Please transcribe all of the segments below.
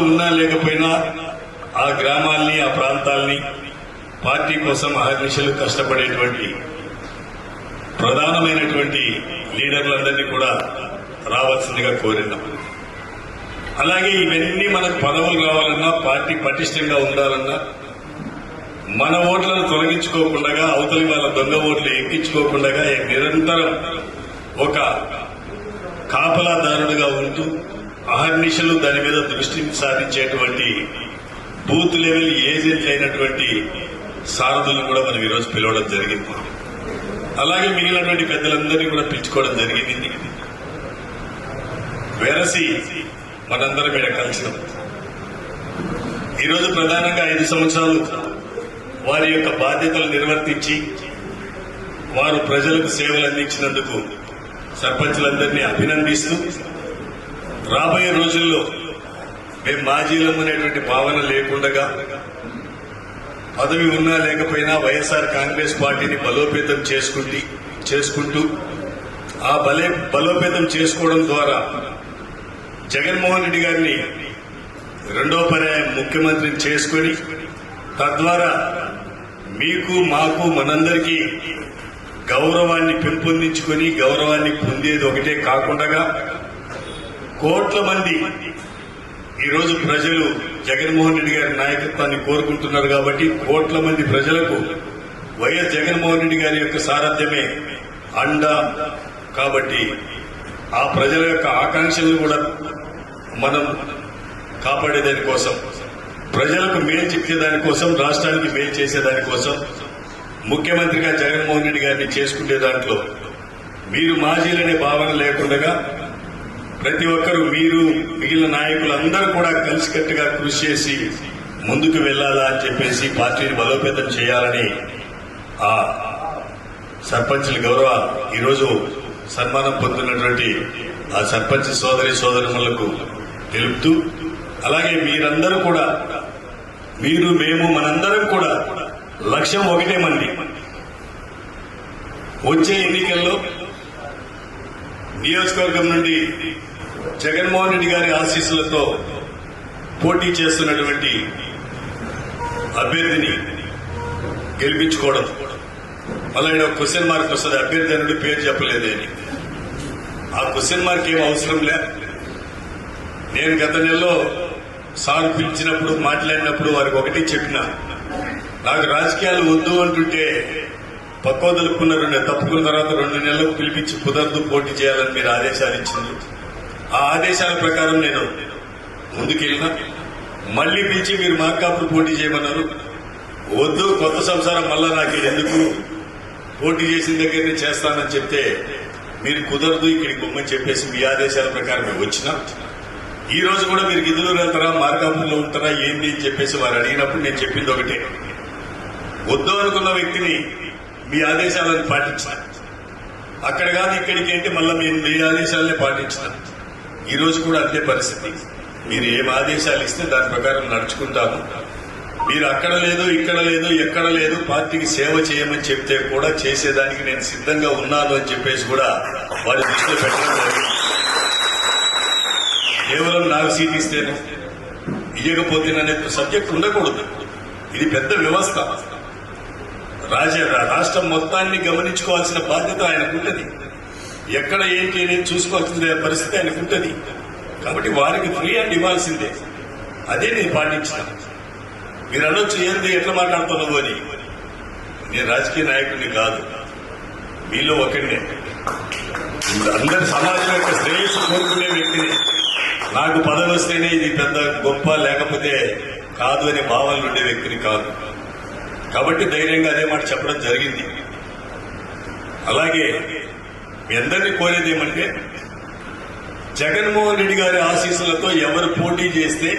ఉన్నా లేకపోయినా ఆ గ్రామాల్ని ఆ ప్రాంతాల్ని పార్టీ కోసం అహర్నిశలు కష్టపడేటువంటి ప్రధానమైనటువంటి లీడర్లందరినీ కూడా రావాల్సిందిగా కోరినాం. అలాగే ఇవన్నీ మనకు పదవులు రావాలన్నా, పార్టీ పటిష్టంగా ఉండాలన్నా, మన ఓట్లను తొలగించుకోకుండా, అవతలి వాళ్ళ దొంగ ఓట్లు ఎక్కించుకోకుండా నిరంతరం ఒక కాపలాదారుడుగా ఉంటూ అహర్నిశలు దాని మీద దృష్టిని సారించేటువంటి బూత్ లెవెల్ ఏజెంట్ అయినటువంటి సారథులను కూడా మనం ఈరోజు పిలవడం జరిగింది. అలాగే మిగిలినటువంటి పెద్దలందరినీ కూడా పిలుచుకోవడం జరిగింది. వెరసి మనందరం ఇక్కడ కలిసినాం. ఈరోజు ప్రధానంగా 5 సంవత్సరాలు వారి యొక్క బాధ్యతలు నిర్వర్తించి వారు ప్రజలకు సేవలు అందించినందుకు సర్పంచులందరినీ అభినందిస్తూ, రాబోయే రోజుల్లో మేము మాజీలం అనేటువంటి భావన లేకుండా, పదవి ఉన్నా లేకపోయినా వైఎస్ఆర్ కాంగ్రెస్ పార్టీని బలోపేతం చేసుకుంటూ ఆ బలోపేతం చేసుకోవడం ద్వారా జగన్మోహన్ రెడ్డి గారిని రెండో పర్యాయం ముఖ్యమంత్రిని చేసుకుని, తద్వారా మీకు మాకు మనందరికీ గౌరవాన్ని పెంపొందించుకుని గౌరవాన్ని పొందేది ఒకటే కాకుండా, కోట్ల మంది ఈరోజు ప్రజలు జగన్మోహన్ రెడ్డి గారి నాయకత్వాన్ని కోరుకుంటున్నారు. కాబట్టి కోట్ల మంది ప్రజలకు వైఎస్ జగన్మోహన్ రెడ్డి గారి యొక్క సారథ్యమే అండ. కాబట్టి ఆ ప్రజల యొక్క ఆకాంక్షలను కూడా మనం కాపాడేదానికోసం, ప్రజలకు మేలు చెప్పేదానికోసం, రాష్ట్రానికి మేలు చేసేదానికోసం ముఖ్యమంత్రిగా జగన్మోహన్ రెడ్డి గారిని చేసుకునే దాంట్లో మీరు మాజీలనే భావన లేకుండా ప్రతి ఒక్కరూ, మీరు మిగిలిన నాయకులందరూ కూడా కలిసికట్టుగా కృషి చేసి ముందుకు వెళ్లాలా అని చెప్పేసి పార్టీని బలోపేతం చేయాలని ఆ సర్పంచుల గౌరవ ఈరోజు సన్మానం పొందుతున్నటువంటి ఆ సర్పంచ్ సోదరులకు తెలుపుతూ, అలాగే మీరందరూ కూడా, మీరు మేము మనందరం కూడా లక్ష్యం ఒకటే మంది. వచ్చే ఎన్నికల్లో నియోజకవర్గం నుండి జగన్మోహన్ రెడ్డి గారి ఆశీస్సులతో పోటీ చేస్తున్నటువంటి అభ్యర్థిని గెలిపించుకోవడం. అలాగే ఒక క్వశ్చన్ మార్క్ వస్తుంది, అభ్యర్థి నుండి పేరు చెప్పలేదే అని. ఆ క్వశ్చన్ మార్క్ ఏం అవసరం లే. నేను గత నెలలో సార్ పిలిచినప్పుడు మాట్లాడినప్పుడు వారికి ఒకటి చెప్పిన, నాకు రాజకీయాలు వద్దు అంటుంటే పక్కోదలుపుకున్నారు. తప్పుకున్న తర్వాత 2 నెలలకు పిలిపించి కుదరదు, పోటీ చేయాలని మీరు ఆదేశాలు ఇచ్చింది. ఆ ఆదేశాల ప్రకారం నేను ముందుకెళ్ళినా. మళ్లీ పిలిచి మీరు మార్కాపురం పోటీ చేయమన్నారు. వద్దు, కొత్త సంసారం మళ్ళా నాకు ఎందుకు, పోటీ చేసిన దగ్గరనే చేస్తానని చెప్తే మీరు కుదరదు, ఇక్కడికి బొమ్మని చెప్పేసి మీ ఆదేశాల ప్రకారం మేము వచ్చినా. ఈ రోజు కూడా మీరు గిద్దలూరు వెళ్తారా, మార్కాపురంలో ఉంటారా ఏంటి అని చెప్పేసి వారు అడిగినప్పుడు నేను చెప్పింది ఒకటే, వద్దు అనుకున్న వ్యక్తిని మీ ఆదేశాలను పాటించిన, అక్కడ కాదు ఇక్కడికి అంటే మళ్ళీ మేము మీ ఆదేశాలనే పాటించిన. ఈ రోజు కూడా అంతే పరిస్థితి. మీరు ఏం ఆదేశాలు ఇస్తే దాని ప్రకారం నడుచుకుంటాము. మీరు అక్కడ లేదు, ఇక్కడ లేదు, ఎక్కడ లేదు, పార్టీకి సేవ చేయమని చెప్తే కూడా చేసేదానికి నేను సిద్ధంగా ఉన్నాను అని చెప్పేసి కూడా వారి దృష్టిలో పెట్టడం జరిగింది. కేవలం నాకు సీట్ ఇస్తేనే ఇయ్యకపోతేననే సబ్జెక్ట్ ఉండకూడదు. ఇది పెద్ద వ్యవస్థ. రాష్ట్రం మొత్తాన్ని గమనించుకోవాల్సిన బాధ్యత ఆయనకుంటది. ఎక్కడ ఏంటి అనేది చూసుకోవాల్సిన పరిస్థితి ఆయనకుంటది. కాబట్టి వారికి ఫ్రీ హ్యాండ్ ఇవ్వాల్సిందే. అదే నేను పాటించాను. మీరు అనొచ్చు, ఏంది ఎట్లా మాట్లాడుతున్నావు అని. నేను రాజకీయ నాయకుడిని కాదు, మీలో ఒకరినే. అందరి సమాజం యొక్క శ్రేయస్సు కోరుకునే వ్యక్తిని. నాకు పదవి వస్తేనే ఇది పెద్ద గొప్ప, లేకపోతే కాదు అనే భావనలు ఉండే వ్యక్తిని కాదు. కాబట్టి ధైర్యంగా అదే మాట చెప్పడం జరిగింది. అలాగే మీ అందరినీ కోరేది ఏమంటే, జగన్మోహన్ రెడ్డి గారి ఆశీస్సులతో ఎవరు పోటీ చేస్తే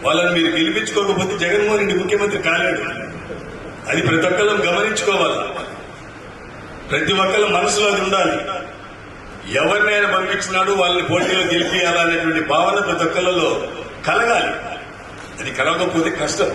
వాళ్ళని మీరు గెలిపించుకోకపోతే జగన్మోహన్ రెడ్డి ముఖ్యమంత్రి కాలేడు. అది ప్రతి ఒక్కరు గమనించుకోవాలి. ప్రతి ఒక్కరు మనసులో అది ఉండాలి. ఎవరినైనా పంపించినాడు వాళ్ళని పోటీలో గెలిపియాలనేటువంటి భావన ప్రతి ఒక్కరిలో కలగాలి. అది కలగకపోతే కష్టం.